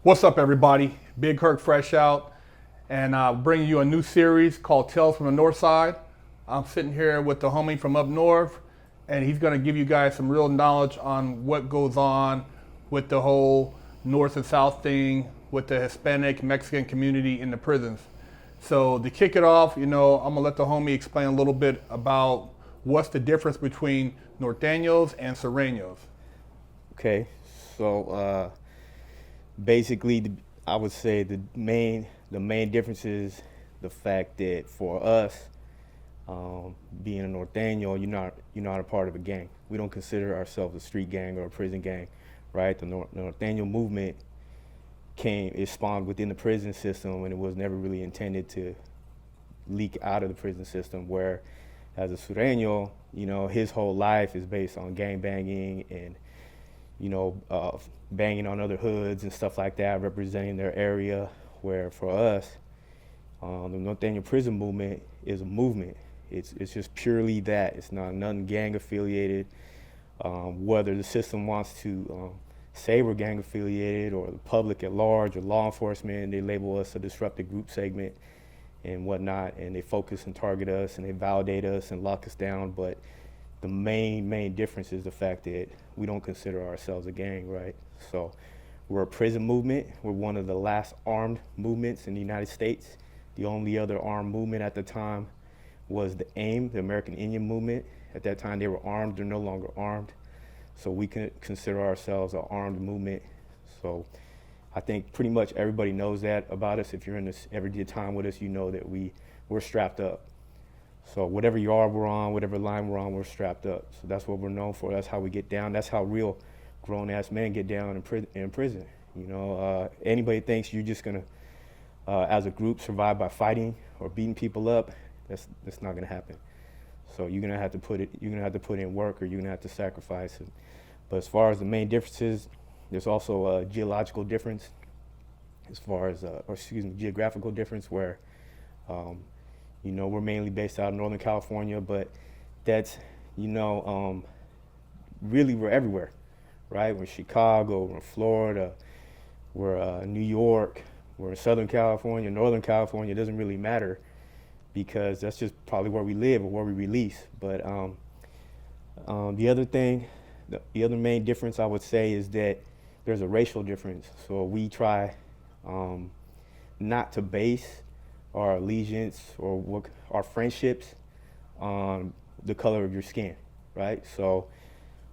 What's up, everybody? Big Herc Fresh Out, and bringing you a new series called Tales from the North Side. I'm sitting here with the homie from up north, and he's going to give you guys some real knowledge on what goes on with the whole North and South thing with the Hispanic Mexican community in the prisons. So to kick it off, I'm going to let the homie explain a little bit about what's the difference between Norteños and Sureños. Okay, so basically, I would say the main difference is the fact that for us, being a Norteño, you're not a part of a gang. We don't consider ourselves a street gang or a prison gang, right? The Norteño movement it spawned within the prison system, and it was never really intended to leak out of the prison system. Where, as a Sureño, his whole life is based on gang banging and banging on other hoods and stuff like that, representing their area. Where for us, the Norteño prison movement is a movement. It's just purely that. It's not nothing gang affiliated. Whether the system wants to say we're gang affiliated, or the public at large, or law enforcement, they label us a disruptive group segment and whatnot, and they focus and target us and they validate us and lock us down. But the main difference is the fact that we don't consider ourselves a gang, right? So we're a prison movement. We're one of the last armed movements in the United States. The only other armed movement at the time was the AIM, the American Indian Movement. At that time, they were armed. They're no longer armed. So we can consider ourselves an armed movement. So I think pretty much everybody knows that about us. If you're in this everyday time with us, you know that we're strapped up. So whatever yard we're on, whatever line we're on, we're strapped up. So that's what we're known for. That's how we get down. That's how real grown-ass men get down in prison. Anybody thinks you're just gonna, as a group, survive by fighting or beating people up. That's not gonna happen. So you're gonna have to put in work, or you're gonna have to sacrifice it. But as far as the main differences, there's also a geological difference, as far as, geographical difference, where, we're mainly based out of Northern California, but that's, really we're everywhere, right? We're in Chicago, we're in Florida, we're in New York, we're in Southern California, Northern California. It doesn't really matter, because that's just probably where we live or where we release. But the other main difference I would say is that there's a racial difference. So we try not to base our allegiance or our friendships on the color of your skin, right? So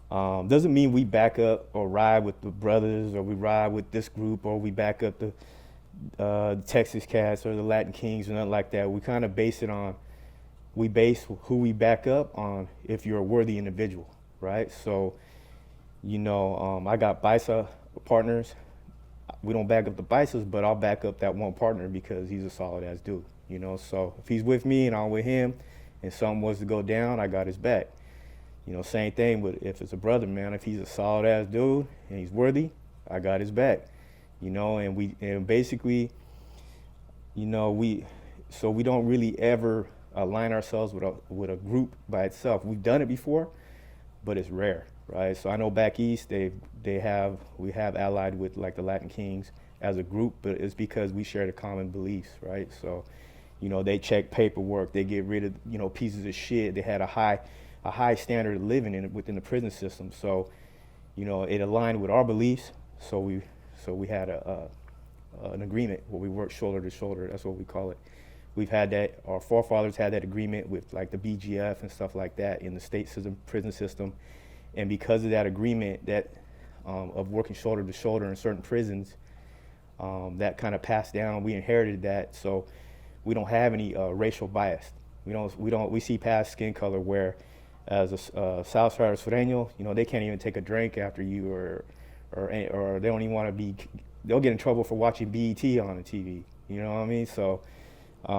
doesn't mean we back up or ride with the brothers, or we ride with this group, or we back up the Texas Cats or the Latin Kings or nothing like that. We kind of base who we back up on if you're a worthy individual, right? So, I got Baisa partners. We don't back up the Baisas, but I'll back up that one partner because he's a solid ass dude, So if he's with me and I'm with him and something was to go down, I got his back. Same thing with if it's a brother, man. If he's a solid ass dude and he's worthy, I got his back. And basically, we don't really ever align ourselves with a group by itself. We've done it before, but it's rare, right? So I know back east we have allied with like the Latin Kings as a group, but it's because we share the common beliefs, right? So, they check paperwork, they get rid of pieces of shit. They had a high standard of living within the prison system. So, it aligned with our beliefs. So we had an agreement where we worked shoulder to shoulder. That's what we call it. We've had that. Our forefathers had that agreement with like the BGF and stuff like that in the state system, prison system. And because of that agreement, of working shoulder to shoulder in certain prisons, that kind of passed down. We inherited that, so we don't have any racial bias. We see past skin color. Where as a South Side Sureño, they can't even take a drink after you, or they don't even want to be. They'll get in trouble for watching BET on the TV. You know what I mean? So,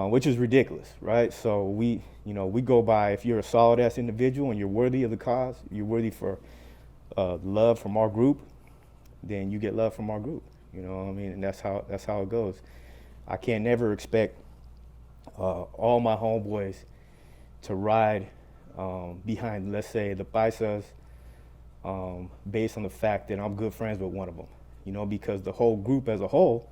which is ridiculous, right? So we go by, if you're a solid ass individual and you're worthy of the cause, you're worthy for love from our group, then you get love from our group. You know what I mean? And that's how it goes. I can't never expect all my homeboys to ride behind, let's say, the Paisas, based on the fact that I'm good friends with one of them. because the whole group as a whole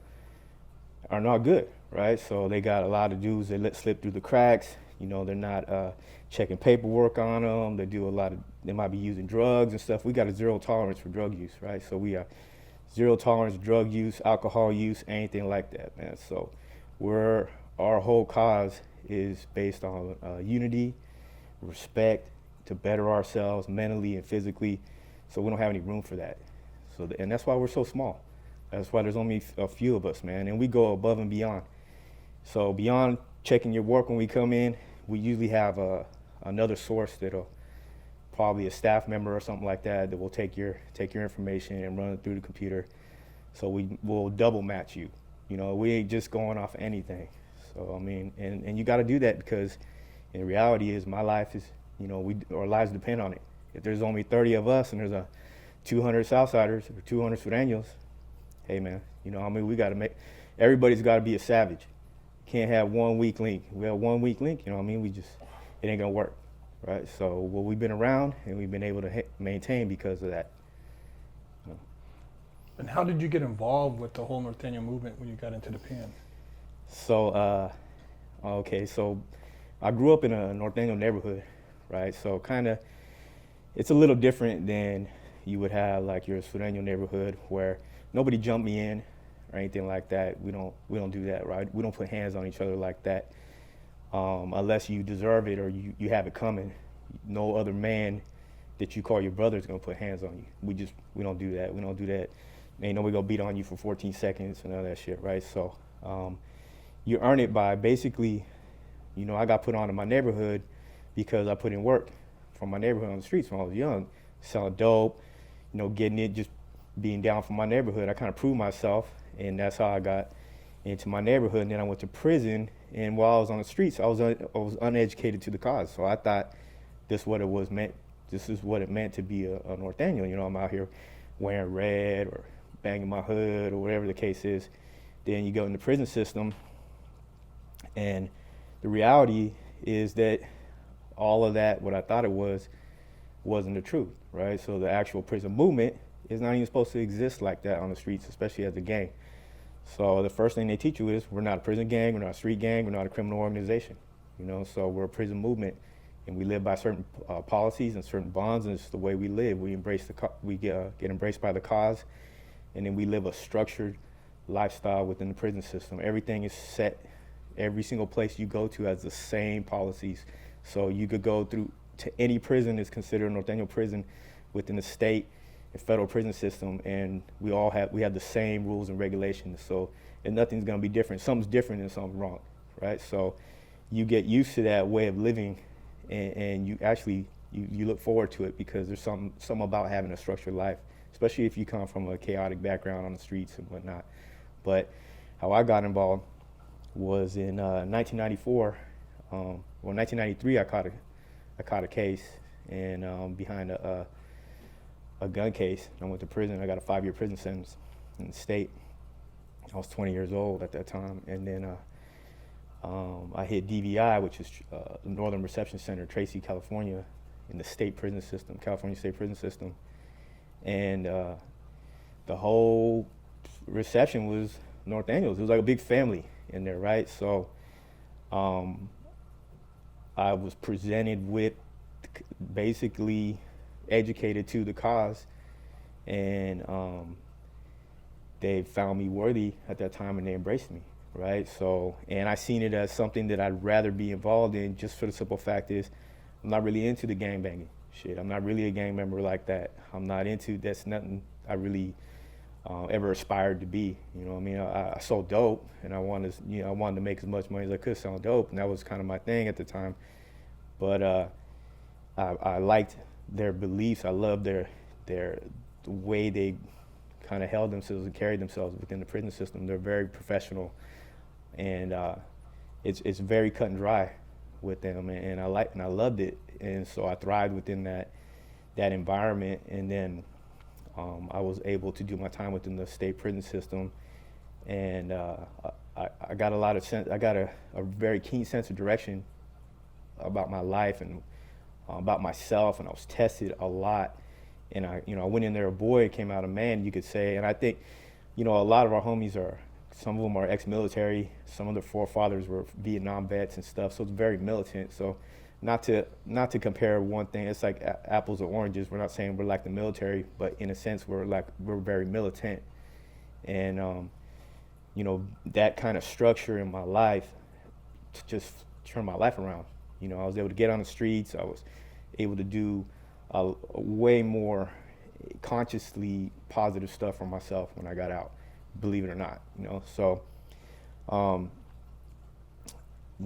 are not good, right? So they got a lot of dudes that let slip through the cracks. They're not checking paperwork on them. They might be using drugs and stuff. We got a zero tolerance for drug use, right? So we are zero tolerance drug use, alcohol use, anything like that, man. So our whole cause is based on unity, respect, to better ourselves mentally and physically. So we don't have any room for that. And that's why we're so small. That's why there's only a few of us, man. And we go above and beyond. So beyond checking your work when we come in, we usually have another source that'll probably a staff member or something like that will take your information and run it through the computer. So we'll double match you. We ain't just going off anything. So I mean, and you got to do that because, in reality, is my life is our lives depend on it. If there's only 30 of us and there's 200 Southsiders or 200 Sureños, hey man, we got to everybody's got to be a savage. Can't have one weak link. We have one weak link, it ain't gonna work, right? So we've been around and we've been able to maintain because of that. And how did you get involved with the whole Norteño movement when you got into the pen? So, so I grew up in a Norteño neighborhood, right? So it's a little different than you would have like your Sureño neighborhood where nobody jumped me in or anything like that. We don't do that, right? We don't put hands on each other like that unless you deserve it or you have it coming. No other man that you call your brother is gonna put hands on you. We don't do that. We don't do that. Ain't nobody gonna beat on you for 14 seconds and all that shit, right? So you earn it by basically, I got put on in my neighborhood because I put in work from my neighborhood on the streets when I was young, selling dope, getting it, just being down from my neighborhood. I kind of proved myself, and that's how I got into my neighborhood. And then I went to prison, and while I was on the streets, I was uneducated to the cause. So I thought this is what it meant to be a Norteño. I'm out here wearing red or banging my hood or whatever the case is. Then you go in the prison system, and the reality is that all of that, what I thought it was, wasn't the truth, right? So the actual prison movement is not even supposed to exist like that on the streets, especially as a gang. So the first thing they teach you is we're not a prison gang, we're not a street gang, we're not a criminal organization, so we're a prison movement, and we live by certain policies and certain bonds, and it's the way we live. We get embraced by the cause, and then we live a structured lifestyle within the prison system. Everything is set. Every single place you go to has the same policies. So you could go through to any prison that's considered a Norteño prison within the state and federal prison system, and we have the same rules and regulations. So and nothing's gonna be different. Something's different and something's wrong, right? So you get used to that way of living, and you actually you look forward to it because there's something about having a structured life, especially if you come from a chaotic background on the streets and whatnot. But how I got involved was in 1994. 1993, I caught a case and behind a gun case. I went to prison. I got a 5-year prison sentence in the state. I was 20 years old at that time, and then I hit DVI, which is the Northern Reception Center, Tracy, California, in the state prison system, California state prison system, and the whole reception was Norteños. It was like a big family in there, right? So I was presented with, basically educated to the cause, and they found me worthy at that time and they embraced me, right? So, and I seen it as something that I'd rather be involved in, just for the simple fact is I'm not really into the gang banging shit. I'm not really a gang member like that. I'm not into, that's nothing I really ever aspired to be. I sold dope, and I wanted to make as much money as I could selling dope, and that was kind of my thing at the time. But I liked their beliefs. I loved the way they kind of held themselves and carried themselves within the prison system. They're very professional, and it's very cut and dry with them, and I loved it, and so I thrived within that environment. And then I was able to do my time within the state prison system, and I got a very keen sense of direction about my life and about myself, and I was tested a lot. And I went in there a boy, came out a man, you could say. And I think you know, a lot of our homies some of them are ex-military, some of their forefathers were Vietnam vets and stuff, so it's very militant. So not to compare one thing, it's like apples or oranges. We're not saying we're like the military, but in a sense we're very militant. And you know, that kind of structure in my life to just turn my life around. You know, I was able to get on the streets. I was able to do way more consciously positive stuff for myself when I got out, believe it or not, you know. So, you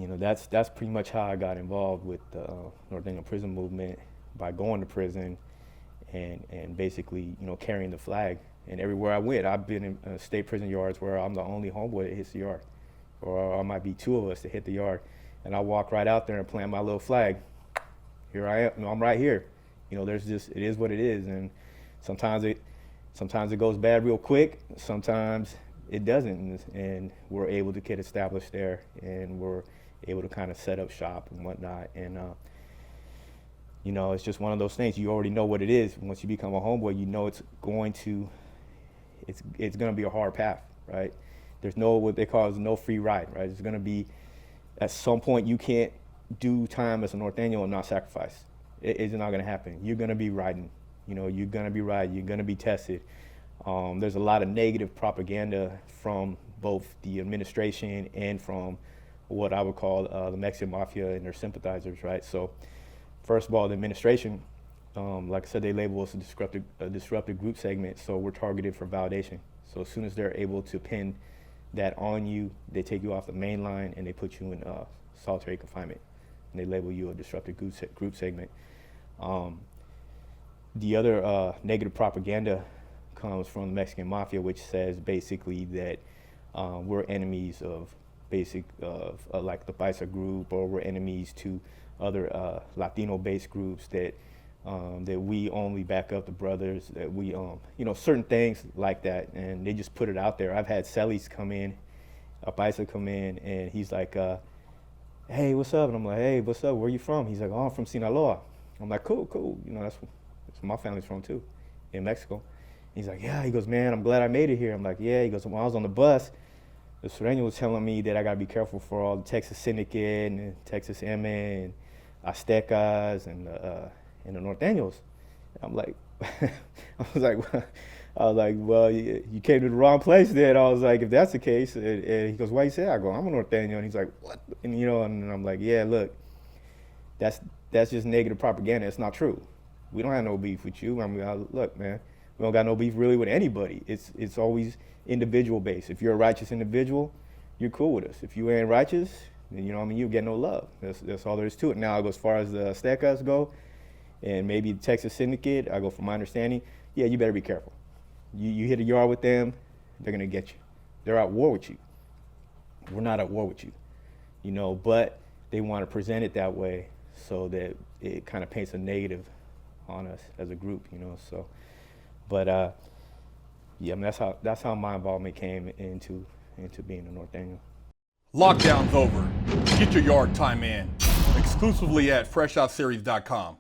know, that's pretty much how I got involved with the Norteño prison movement, by going to prison and basically, you know, carrying the flag. And everywhere I went, I've been in state prison yards where I'm the only homeboy that hits the yard, or I might be two of us that hit the yard, and I walk right out there and plant my little flag. Here I am, you know, I'm right here. You know, it is what it is, and sometimes it goes bad real quick, sometimes it doesn't, and we're able to get established there, and we're able to kind of set up shop and whatnot. And you know, it's just one of those things. You already know what it is. Once you become a homeboy, you know it's going to be a hard path, right? There's what they call no free ride, right? It's going to be, at some point, you can't do time as a Norteño and not sacrifice. It's not going to happen. You're going to be riding. You know, you're going to be riding. You're going to be tested. There's a lot of negative propaganda from both the administration and from what I would call the Mexican mafia and their sympathizers, right? So, first of all, the administration, like I said, they label us a disruptive group segment, so we're targeted for validation. So as soon as they're able to pin that on you, they take you off the main line and they put you in solitary confinement, and they label you a disruptive group segment. The other negative propaganda comes from the Mexican mafia, which says basically that we're enemies of like the Paisa group, or we're enemies to other Latino-based groups, that we only back up the brothers, that we, you know, certain things like that, and they just put it out there. I've had Celis come in, a Paisa come in, and he's like, hey, what's up? And I'm like, hey, what's up? Where you from? He's like, oh, I'm from Sinaloa. I'm like, cool. You know, that's where my family's from too, in Mexico. He's like, yeah. He goes, man, I'm glad I made it here. I'm like, yeah. He goes, when I was on the bus, the Sureño was telling me that I gotta be careful for all the Texas Syndicate and Texas MA and Aztecas and the Norteños. I'm like, I was like, well, you came to the wrong place then. I was like, if that's the case, and he goes, why you say that? I go, I'm a Norteño. And he's like, what? And you know, and I'm like, yeah, look, that's just negative propaganda. It's not true. We don't have no beef with you. I mean, look, man, we don't got no beef really with anybody. It's always individual based. If you're a righteous individual, you're cool with us. If you ain't righteous, then, you know what I mean, you get no love. That's all there is to it. Now, as far as the Aztecas go, and maybe the Texas Syndicate, I go, from my understanding, yeah, you better be careful. You hit a yard with them, they're gonna get you. They're at war with you. We're not at war with you, you know, but they want to present it that way so that it kind of paints a negative on us as a group, you know. So, but yeah, I mean, that's how my involvement came into being a Norteño. Lockdown's over. Get your yard time in. Exclusively at FreshOutSeries.com.